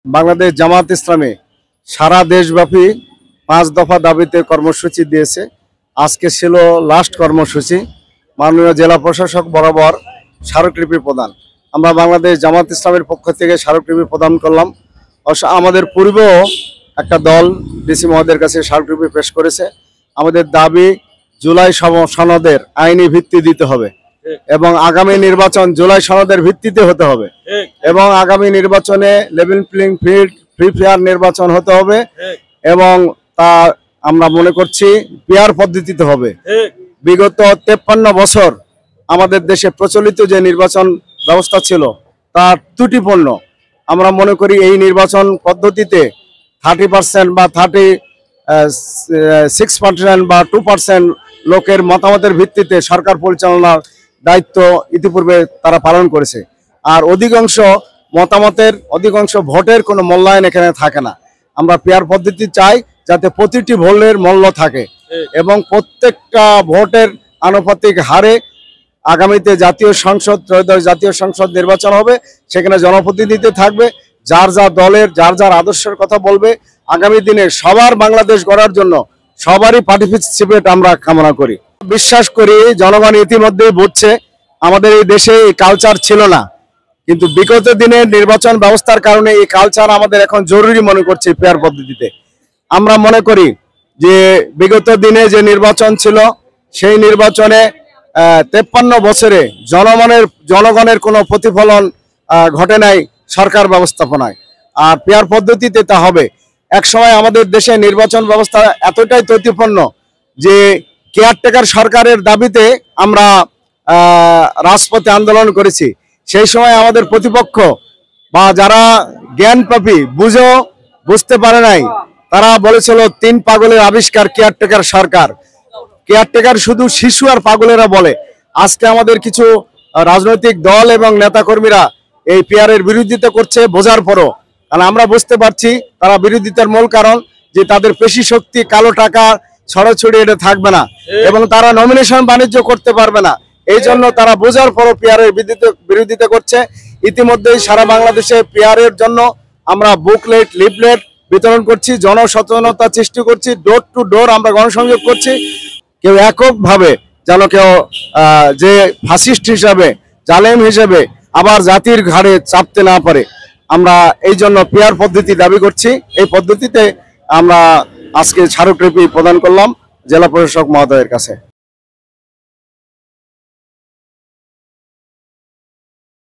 বাংলাদেশ জামাত ইসলামী সারা দেশব্যাপী 5 দফা দাবিতে কর্মসূচি দিয়েছে। আজকে ছিল লাস্ট কর্মসূচি। মাননীয় জেলা প্রশাসক বরাবর স্মারকলিপি প্রদান। আমরা বাংলাদেশ জামাত ইসলামের পক্ষ থেকে স্মারকলিপি প্রদান করলাম। আমাদের পূর্বেও একটা দল ডিসি মহোদয়ের কাছে স্মারকলিপি পেশ করেছে। আমাদের দাবি জুলাই সনদের আইনি ভিত্তি দিতে হবে এবং আগামী নির্বাচন জুলাই সনদের ভিত্তিতে হতে হবে এবং আগামী নির্বাচনে level playing field free fair নির্বাচন হতে হবে এবং তা আমরা মনে করছি পেয়ার পদ্ধতিতে হবে। বিগত 53 বছর আমাদের দেশে প্রচলিত যে নির্বাচন ব্যবস্থা ছিল তা ত্রুটিপূর্ণ। আমরা মনে করি এই নির্বাচন পদ্ধতিতে 30% বা 36% বা 2% লোকের মতামতের ভিত্তিতে সরকার পরিচালনার দায়িত্ব ইতিপূর্বে তারা পালন করেছে। আর অধিকাংশ ভোটের কোনো মূল্যায়ন এখানে থাকে না। আমরা পেয়ার পদ্ধতি চাই যাতে প্রতিটি ভোটের মূল্য থাকে এবং প্রত্যেকটা ভোটের আনুপাতিক হারে আগামীতে জাতীয় সংসদ নির্বাচন হবে। সেখানে জনপ্রতিনিধি থাকবে, যার যার দলের যার যার আদর্শের কথা বলবে। আগামী দিনে সবার বাংলাদেশ গড়ার জন্য সবারই পার্টিসিপেট আমরা কামনা করি। বিশ্বাস করি জনগণ ইতিমধ্যেই বুঝছে আমাদের এই দেশে এই কালচার ছিল না, কিন্তু বিগত দিনের নির্বাচন ব্যবস্থার কারণে এই কালচার আমাদের এখন জরুরি মনে করছে পেয়ার পদ্ধতিতে। আমরা মনে করি যে বিগত দিনে যে নির্বাচন ছিল সেই নির্বাচনে 53 বছরে জনগণের কোনো প্রতিফলন ঘটে নাই সরকার ব্যবস্থাপনায়। আর পেয়ার পদ্ধতিতে তা হবে। একসময় আমাদের দেশে নির্বাচন ব্যবস্থা এতটাই ত্রুটিপূর্ণ যে কেয়ারটেকার সরকারের দাবিতে আমরা রাজপথে আন্দোলন করেছি। সেই সময় আমাদের প্রতিপক্ষ বা যারা জ্ঞানপাপী বুঝতে পারে নাই, তারা বলেছিল 3 পাগলের আবিষ্কার কেয়ারটেকার সরকার। কেয়ারটেকার শুধু শিশু আর পাগলেরা বলে। আজকে আমাদের কিছু রাজনৈতিক দল এবং নেতাকর্মীরা এই পেয়ারের বিরোধিতা করছে বোঝার পরও, কারণ আমরা বুঝতে পারছি তারা বিরোধিতার মূল কারণ যে তাদের পেশি শক্তি কালো টাকা ছড়াছড়ি এটা থাকবে না এবং তারা নমিনেশন বাণিজ্য করতে পারবে না। এই জন্য তারা বোঝার পরও পেয়ারের বিরোধিতা করছে। ইতিমধ্যেই সারা বাংলাদেশে পেয়ারের জন্য আমরা বুকলেট লিফলেট বিতরণ করছি, জনসচেতনতা সৃষ্টি করছি, ডোর টু ডোর আমরা গণসংযোগ করছি। কেউ এককভাবে যেন কেউ যে ফাসিস্ট হিসাবে জালেম হিসেবে আবার জাতির ঘাড়ে চাপতে না পারে, আমরা এই জন্য পেয়ার পদ্ধতি দাবি করছি। এই পদ্ধতিতে আমরা আজকে স্মারকলিপি প্রদান করলাম জেলা প্রশাসক মহোদয়ের কাছে।